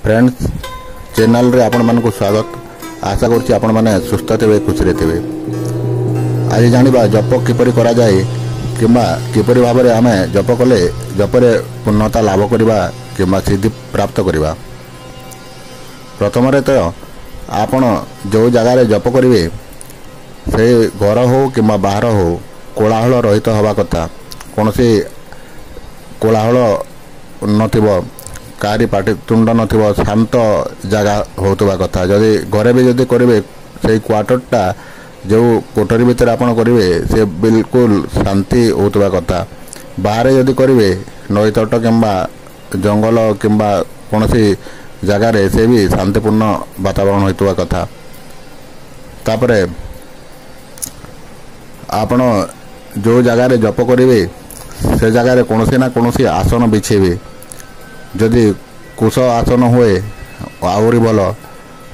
Friends channel रे आपण मानक स्वागत। आशा करुच्ची आपण माने सुस्थ थे खुशी थे। आज जानिबा जप किपरि करा जाए किंबा किपरि भाव में आम जप कले जपरे पूर्णता लाभ करवा किंबा सिद्धि प्राप्त करवा। प्रथम तो आपण जो जगार जप करेंगे से घर हो कि बाहर हो कोलाहल रहित हवा कथा। कौन सी कोलाहल नथिबो कारी पाटितुंड नथिबो शांत जगह होतबा कथा। जदि घरे भी जदि करेंगे से क्वार्टरटा जो कोठरी भितर आपण करेंगे से बिल्कुल शांति होतबा कथा। बाहर जदि करेंगे नई तट किंबा जंगल किंबा कौन सी जगार से भी शांतिपूर्ण वातावरण होतबा कथा। तापरे आपण जो जगार जप करेंगे से जगार कौन ना कौन आसन बिछेबे। जदि कुश आसन हुए आहरी भल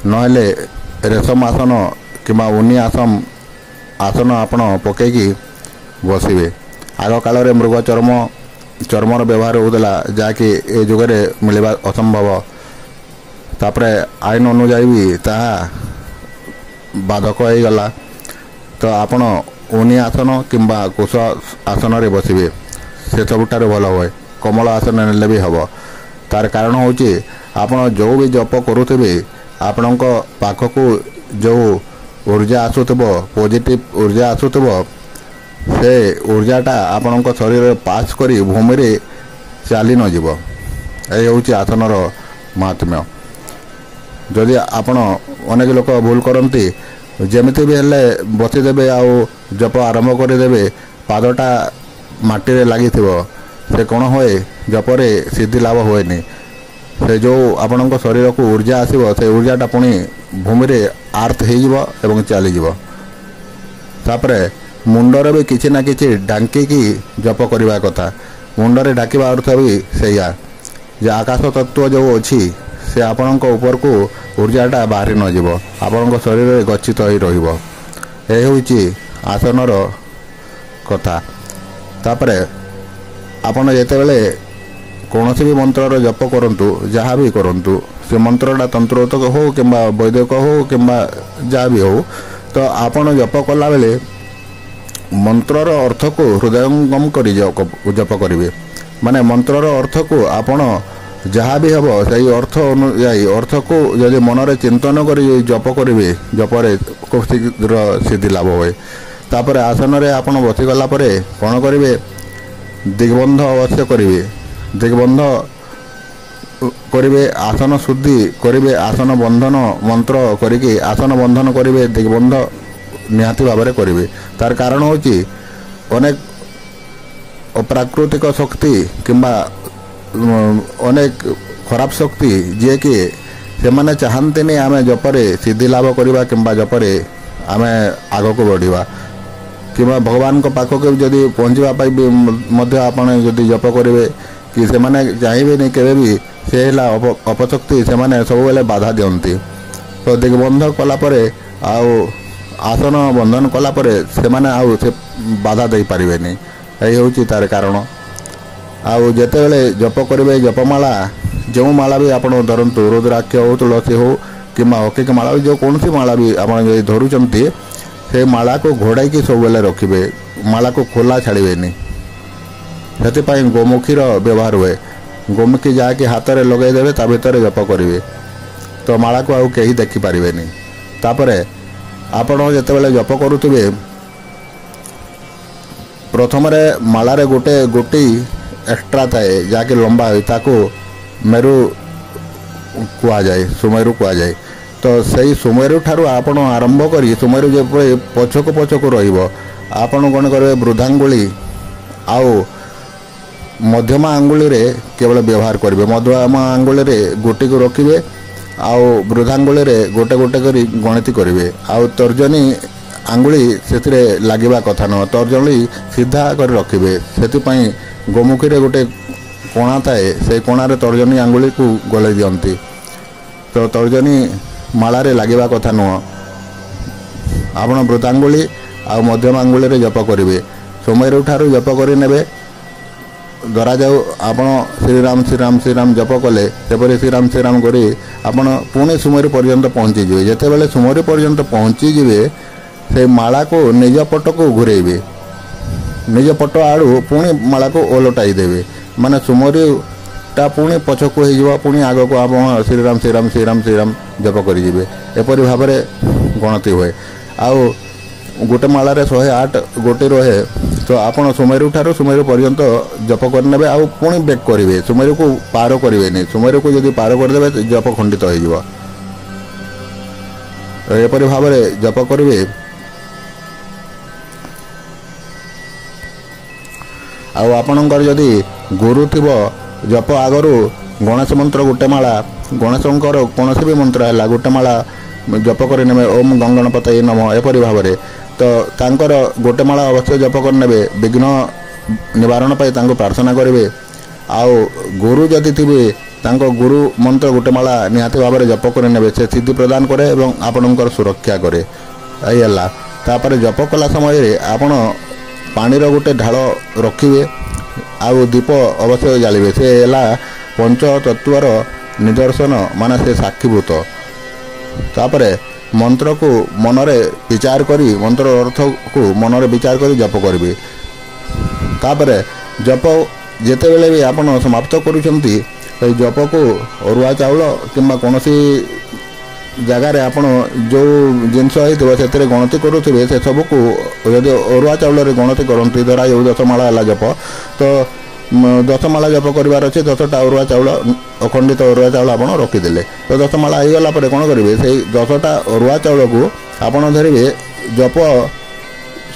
नहेले रेशम आसन किंबा उनी आसन आपण पकईकी बसवे। आग काल में मृग चर्मर व्यवहार होता जहाँकि ए जुगे मिलवा असंभव। तापरे आईन अनुजाई भी ताहा बाधक हो गला। तो आपण उनी आसन किंबा कुश आसन रे बसवे से सबुठार भल हुए। कमल आसन नेले भी हम। तार कारण होची आपण जो भी जप करुवे आपण पाखक जो ऊर्जा आसुथबो पॉजिटिव ऊर्जा आसुथबो से ऊर्जाटा आपण शरीर पास करी भूमि रे चली न जीव। ये हूँ आसनर महात्म्य। जदि आपण अनेक लोक भूल करती जमिति भी हेले बसीदेवे आउ जप आरंभ करदेवे पादटा माटी लगी से कौन हुए जपरे सिद्धि लाभ हुएनि। से जो आपण शरीर को ऊर्जा आसो से ऊर्जाटा पुणी भूमि रे आर्थ हो चलीज। तापरे मुंडरे भी किसी ना किसी ढांकी जप करवा कथा। मुंडरे ढाकिबा अर्थ भी सैया जे आकाश तत्व जो अच्छी से आपण ऊपर को ऊर्जाटा बाहरी न जीव आपण शरीर गच्छित हो रहिबो। ए होची आसनर कथा। तापरे आपण जेतेबेले कौन भी मंत्र जप करंतु जहाँ भी करंतु से मंत्रटा तंत्रोतक हो कि वैदिक हो कि जहाँ भी हो तो आपण जप कला बेले मंत्रर अर्थ को हृदयंगम कर जप करेंगे। माने मंत्रर अर्थ को आपण जहाँ भी हम से अर्थ अनुयायी अर्थ को यदि मनरे चिंतन कर जप करेंगे जपरे खूब शीघ्र सिद्धि लाभ हुए। तापर आसन रे आपण बसीगला कौन करेंगे दिग्बंध अवश्य करेंगे। दिग्बंध करेंगे आसन शुद्धि करेंगे आसन बंधन मंत्र करिके आसन बंधन करेंगे दिग्बंध निहाती भाव में करेंगे। तार कारण होची अनेक अप्राकृतिक शक्ति किंबा अनेक खराब शक्ति जे कि से माने चाहते नहीं आम जपरे सिद्धि लाभ करवा किंबा जपरे आम आग को बढ़िया किंबा भगवान को पाखक जदि पहुँचापी जदि जप करेंगे कि से माने चाहिए नहीं केवे भी से अपशक्ति से माने सब बेले बाधा दियंती। तो दिग्बंध कलापर आउ आसन बंधन कलापर से माने आउ से बाधा दे पारे नहीं। यही हूँ तार कारण। आउ जितेबले जप करेंगे जपमाला जो माला भी आप धरतु रुद्राक्ष हो तुलसी हो कि हकी माला भी जो कौन सी माला भी आप धरुंच से माला को घोड़ाई सब बेले रखिए। माला को खोला छाड़े से गोमुखीर व्यवहार हुए। गोमुखी जहाँकि हाथ में लगेदेवे ता भर जप करेंगे तो माला को आउ कहीं देखिपारे नहीं। तापर आपण जितेबले जप करुवे प्रथम मालारे गोटे गोटी एक्स्ट्रा थाए जहाँकि लंबा हुई ताको मेरु कुआ जाए सुमेरु कुआ जाए। तो सही सुमेरु ठारू आपण आरंभ करी सुमेरु जो पछक पछक रहिबो आपण कौन करेंगे वृद्धांगुली आउ मध्यमा आंगुली रे केवल व्यवहार करेंगे। मध्यमा आंगुली रे गोटी को रखिए आउ वृद्धांगुली रे गोटे गोटे करी गणित करेंगे। आउ तर्जनी आंगुली से लगे कथा न तर्जनी सीधा कर रखिए। से गोमुखी रे गोटे कोणा थाए से कोणार तर्जनी आंगुली को गले दियंती। तो तर्जनी मालारे लगे कथा नुह आपण वृद्धांगुली आ मध्यम आंगुली रे जप करेंगे। सोमवार ठारू जप कर ଧରାଯାଉ ଆପଣ ଶ୍ରୀରାମ ଶ୍ରୀରାମ ଶ୍ରୀରାମ ଜପ କଲେ, ସେପରି ଶ୍ରୀରାମ ଶ୍ରୀରାମ କରି ଆପଣ ପୁଣି ସୁମରି ପର୍ଯ୍ୟନ୍ତ ପହଞ୍ଚିଯିବେ। ଯେତେବେଳେ ସୁମରି ପର୍ଯ୍ୟନ୍ତ ପହଞ୍ଚିଯିବେ ସେଇ ମାଳାକୁ ନିଜ ପଟକୁ ଘୁରେଇବେ, ନିଜ ପଟ ଆଡ଼ୁ ପୁଣି ମାଳାକୁ ଓଲଟାଇ ଦେବେ, ମାନେ ସୁମରିଟା ପୁଣି ପଛକୁ ହେଇଯିବ, ପୁଣି ଆଗକୁ ଆପଣ ଶ୍ରୀରାମ ଶ୍ରୀରାମ ଶ୍ରୀରାମ ଶ୍ରୀରାମ ଜପ କରିଯିବେ। ଏପରି ଭାବରେ ଗଣତି ହୁଏ। ଆଉ ଗୋଟେ ମାଳାରେ 108 ଗୋଟି ରହେ, ତ ଆପଣ ସୁମେରୁ ଠାରୁ ସୁମେରୁ ପର୍ଯ୍ୟନ୍ତ ଜପ କରିନେବେ, ଆଉ ପୁଣି ବେକ୍ କରିବେ, ସୁମେରୁକୁ ପାର କରିବେନି। ସୁମେରୁକୁ ଯଦି ପାର କରିଦେବେ ଜପ ଖଣ୍ଡିତ ହୋଇଯିବ। ଏପରି ଭାବରେ ଜପ କରିବେ। ଆଉ ଆପଣଙ୍କର ଯଦି ଗୁରୁ ଥିବ, ଜପ ଆଗରୁ ଗଣେଶ ମନ୍ତ୍ର ଗୋଟେ ମାଳା, ଗଣେଶଙ୍କର କୌଣସି ବି ମନ୍ତ୍ର ହେଲା ଗୋଟେ ମାଳା ଜପ କରି ନେବେ, ଓମ୍ ଗଙ୍ଗଣପତୟେ ନମଃ। ଏପରି ଭାବରେ ତ ତାଙ୍କର ଗୋଟେ ମାଳା ଅବଶ୍ୟ ଜପ କରିନେବେ, ବିଘ୍ନ ନିବାରଣ ପାଇଁ ତାଙ୍କୁ ପ୍ରାର୍ଥନା କରିବେ। ଆଉ ଗୁରୁ ଯଦି ଥିବେ ତାଙ୍କ ଗୁରୁ ମନ୍ତ୍ର ଗୋଟେ ମାଳା ନିହାତି ଭାବରେ ଜପ କରି ନେବେ, ସେ ସିଦ୍ଧି ପ୍ରଦାନ କରେ ଏବଂ ଆପଣଙ୍କର ସୁରକ୍ଷା କରେ। ଏଇ ହେଲା। ତାପରେ ଜପ କଲା ସମୟରେ ଆପଣ ପାଣିର ଗୋଟେ ଢାଳ ରଖିବେ, ଆଉ ଦୀପ ଅବଶ୍ୟ ଜାଳିବେ। ସେ ହେଲା ପଞ୍ଚତତ୍ୱର ନିଦର୍ଶନ, ମାନେ ସେ ସାକ୍ଷୀଭୂତ। ତାପରେ ମନ୍ତ୍ରକୁ ମନରେ ବିଚାର କରି, ମନ୍ତ୍ର ଅର୍ଥକୁ ମନରେ ବିଚାର କରି ଜପ କରିବେ। ତାପରେ ଜପ ଯେତେବେଳେ ବି ଆପଣ ସମାପ୍ତ କରୁଛନ୍ତି, ସେଇ ଜପକୁ ଅରୁଆ ଚାଉଳ କିମ୍ବା କୌଣସି ଜାଗାରେ ଆପଣ ଯେଉଁ ଜିନିଷ ହେଇଥିବ ସେଥିରେ ଗଣତି କରୁଥିବେ, ସେସବୁକୁ ଯଦି ଅରୁଆ ଚାଉଳରେ ଗଣତି କରନ୍ତି, ଧରା ଯେଉଁ 10 ମାଳା ହେଲା ଜପ, ତ 10 ମାଳା ଜପ କରିବାର ଅଛି, 10ଟା ଅରୁଆ ଚାଉଳ, ଅଖଣ୍ଡିତ ଅରୁଆ ଚାଉଳ ଆପଣ ରଖିଦେଲେ। ତ 10 ମାଳା ହେଇଗଲା ପରେ କ'ଣ କରିବେ, ସେଇ 10ଟା ଅରୁଆ ଚାଉଳକୁ ଆପଣ ଧରିବେ, ଜପ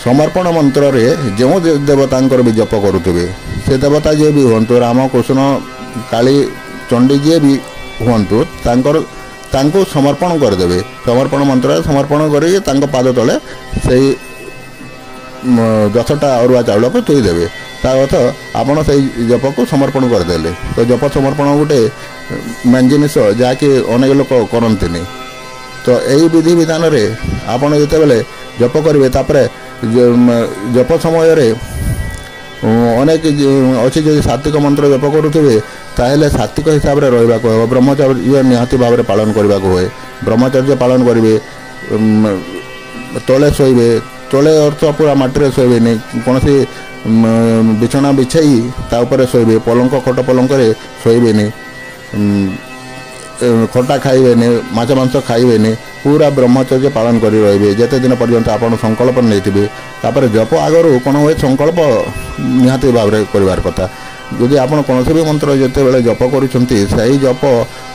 ସମର୍ପଣ ମନ୍ତ୍ରରେ ଯେଉଁ ଦେବତାଙ୍କର ବି ଜପ କରୁଥିବେ, ସେ ଦେବତା ଯିଏ ବି ହୁଅନ୍ତୁ, ରାମ କୃଷ୍ଣ କାଳୀ ଚଣ୍ଡୀ ଯିଏ ବି ହୁଅନ୍ତୁ, ତାଙ୍କୁ ସମର୍ପଣ କରିଦେବେ। ସମର୍ପଣ ମନ୍ତ୍ରରେ ସମର୍ପଣ କରି ତାଙ୍କ ପାଦ ତଳେ ସେଇ 10ଟା ଅରୁଆ ଚାଉଳକୁ ଥୋଇଦେବେ। ତା ଅର୍ଥ ଆପଣ ସେଇ ଜପକୁ ସମର୍ପଣ କରିଦେଲେ। ତ ଜପ ସମର୍ପଣ ଗୋଟେ ମେନ୍ ଜିନିଷ, ଯାହାକି ଅନେକ ଲୋକ କରନ୍ତିନି। ତ ଏଇ ବିଧିବିଧାନରେ ଆପଣ ଯେତେବେଳେ ଜପ କରିବେ, ତାପରେ ଜପ ସମୟରେ ଅନେକ ଅଛି, ଯଦି ସାତ୍ୱିକ ମନ୍ତ୍ର ଜପ କରୁଥିବେ ତାହେଲେ ସାତ୍ୱିକ ହିସାବରେ ରହିବାକୁ ହେବ। ବ୍ରହ୍ମଚର୍ଯ୍ୟ ନିହାତି ଭାବରେ ପାଳନ କରିବାକୁ ହୁଏ। ବ୍ରହ୍ମଚର୍ଯ୍ୟ ପାଳନ କରିବେ। ତଳେ ଶୋଇବେ, ତଳେ ଅର୍ଥ ପୁରା ମାଟିରେ ଶୋଇବେନି, କୌଣସି ବିଛଣା ବିଛେଇ ତା ଉପରେ ଶୋଇବେ। ପଲଙ୍କ ଖଟ ପଲଙ୍କରେ ଶୋଇବେନି, ଖଟା ଖାଇବେନି, ମାଛ ମାଂସ ଖାଇବେନି, ପୁରା ବ୍ରହ୍ମଚର୍ଯ୍ୟ ପାଳନ କରି ରହିବେ ଯେତେ ଦିନ ପର୍ଯ୍ୟନ୍ତ ଆପଣ ସଂକଳ୍ପ ନେଇଥିବେ। ତାପରେ ଜପ ଆଗରୁ କ'ଣ ହୁଏ, ସଂକଳ୍ପ ନିହାତି ଭାବରେ କରିବାର କଥା। ଯଦି ଆପଣ କୌଣସି ବି ମନ୍ତ୍ର ଯେତେବେଳେ ଜପ କରୁଛନ୍ତି, ସେହି ଜପ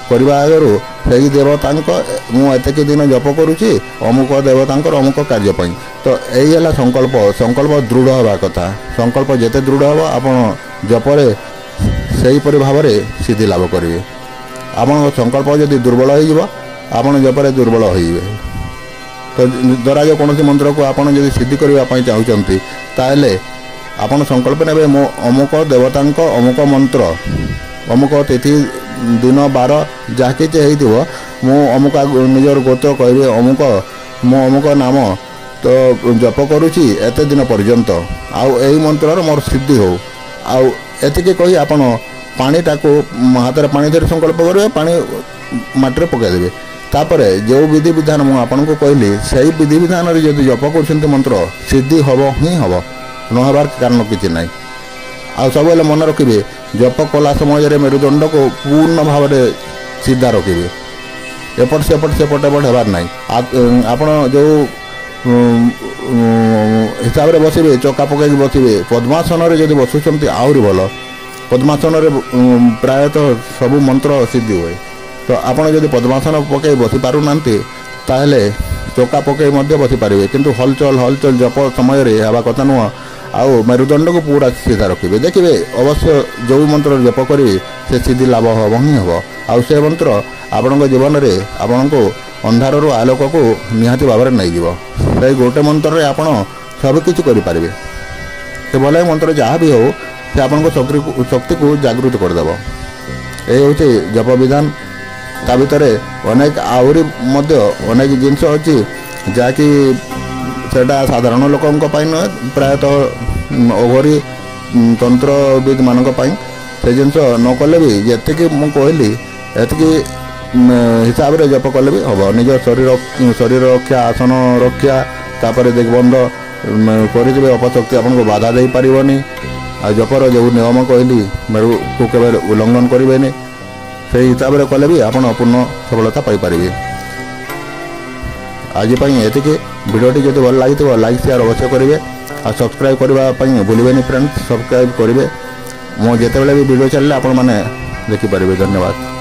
କରିବା ଆଗରୁ ସେହି ଦେବତାଙ୍କ, ମୁଁ ଏତିକି ଦିନ ଜପ କରୁଛି ଅମୁକ ଦେବତାଙ୍କର ଅମୁକ କାର୍ଯ୍ୟ ପାଇଁ, ତ ଏଇ ହେଲା ସଂକଳ୍ପ। ସଂକଳ୍ପ ଦୃଢ଼ ହେବା କଥା। ସଂକଳ୍ପ ଯେତେ ଦୃଢ଼ ହେବ, ଆପଣ ଜପରେ ସେହିପରି ଭାବରେ ସିଦ୍ଧି ଲାଭ କରିବେ। ଆପଣଙ୍କ ସଂକଳ୍ପ ଯଦି ଦୁର୍ବଳ ହୋଇଯିବ, ଆପଣ ଜପରେ ଦୁର୍ବଳ ହୋଇଯିବେ। ତ ଧରାଯାଉ କୌଣସି ମନ୍ତ୍ରକୁ ଆପଣ ଯଦି ସିଦ୍ଧି କରିବା ପାଇଁ ଚାହୁଁଛନ୍ତି, ତାହେଲେ ଆପଣ ସଂକଳ୍ପ ନେବେ, ମୁଁ ଅମୁକ ଦେବତାଙ୍କ ଅମୁକ ମନ୍ତ୍ର, ଅମୁକ ତିଥି ଦିନ ବାର ଯାହା କିଛି ହେଇଥିବ, ମୁଁ ଅମୁକ ନିଜର ଗୋତ୍ର କହିବେ, ମୁଁ ଅମୁକ ନାମ ତ ଜପ କରୁଛି ଏତେ ଦିନ ପର୍ଯ୍ୟନ୍ତ, ଆଉ ଏଇ ମନ୍ତ୍ରର ମୋର ସିଦ୍ଧି ହେଉ। ଆଉ ଏତିକି କହି ଆପଣ ପାଣିଟାକୁ ହାତରେ ପାଣି ଧରି ସଂକଳ୍ପ କରିବେ, ପାଣି ମାଟିରେ ପକାଇଦେବେ। ତାପରେ ଯେଉଁ ବିଧିବିଧାନ ମୁଁ ଆପଣଙ୍କୁ କହିଲି, ସେହି ବିଧିବିଧାନରେ ଯଦି ଜପ କରୁଛନ୍ତି ମନ୍ତ୍ର, ସିଦ୍ଧି ହେବ ହିଁ ହେବ, ନ ହେବାର କାରଣ କିଛି ନାହିଁ। ଆଉ ସବୁବେଳେ ମନେ ରଖିବେ, ଜପ କଲା ସମୟରେ ମେରୁଦଣ୍ଡକୁ ପୂର୍ଣ୍ଣ ଭାବରେ ସିଧା ରଖିବେ। ଏପଟ ସେପଟ ହେବାର ନାହିଁ। ଆପଣ ଯେଉଁ ହିସାବରେ ବସିବେ, ଚକା ପକାଇକି ବସିବେ। ପଦ୍ମାସନରେ ଯଦି ବସୁଛନ୍ତି ଆହୁରି ଭଲ। ପଦ୍ମାସନରେ ପ୍ରାୟତଃ ସବୁ ମନ୍ତ୍ର ସିଦ୍ଧି ହୁଏ। ତ ଆପଣ ଯଦି ପଦ୍ମାସନ ପକାଇ ବସି ପାରୁନାହାନ୍ତି, ତାହେଲେ ଚକା ପକାଇ ମଧ୍ୟ ବସିପାରିବେ, କିନ୍ତୁ ହଲଚଲ ଜପ ସମୟରେ ହେବା କଥା ନୁହଁ। ଆଉ ମେରୁଦଣ୍ଡକୁ ପୁରା ସିଧା ରଖିବେ। ଦେଖିବେ ଅବଶ୍ୟ ଯେଉଁ ମନ୍ତ୍ର ଜପ କରିବେ, ସେ ସିଦ୍ଧି ଲାଭ ହେବ ହିଁ ହେବ। ଆଉ ସେ ମନ୍ତ୍ର ଆପଣଙ୍କ ଜୀବନରେ ଆପଣଙ୍କୁ ଅନ୍ଧାରରୁ ଆଲୋକକୁ ନିହାତି ଭାବରେ ନେଇଯିବ। ସେଇ ଗୋଟେ ମନ୍ତ୍ରରେ ଆପଣ ସବୁକିଛି କରିପାରିବେ। ସେ ଭଲ ମନ୍ତ୍ର ଯାହା ବି ହେଉ, ସେ ଆପଣଙ୍କ ଶକ୍ତିକୁ ଜାଗୃତ କରିଦେବ। ଏହି ହେଉଛି ଜପ ବିଧାନ। ତା ଭିତରେ ଆହୁରି ମଧ୍ୟ ଅନେକ ଜିନିଷ ଅଛି, ଯାହାକି ସେଇଟା ସାଧାରଣ ଲୋକଙ୍କ ପାଇଁ ନୁହେଁ, ପ୍ରାୟତଃ ଅଘରୀ तंत्रविद मान से जिनस न कले भी जी मुझे एतिकी हिसाब से जप कले भी हम निज शरीर रक्षा आसन रक्षा तापर दिग्बंध करेंगे अपशक्ति आपको बाधा दे पारनी आ जपर जो नियम कहली मेरु को केवल उल्लंघन करेंगे से हिसाब से कले भी आप पूर्ण सफलता पाइपर। आज एतिकी भिडियोटी जब भल लगी लाइक शेयर अवश्य करेंगे आ सब्सक्राइब करने भूलें फ्रेंड्स सब्सक्राइब करेंगे मो जिते भी वीडियो चलिए आपण मैंने देखिपारे। धन्यवाद।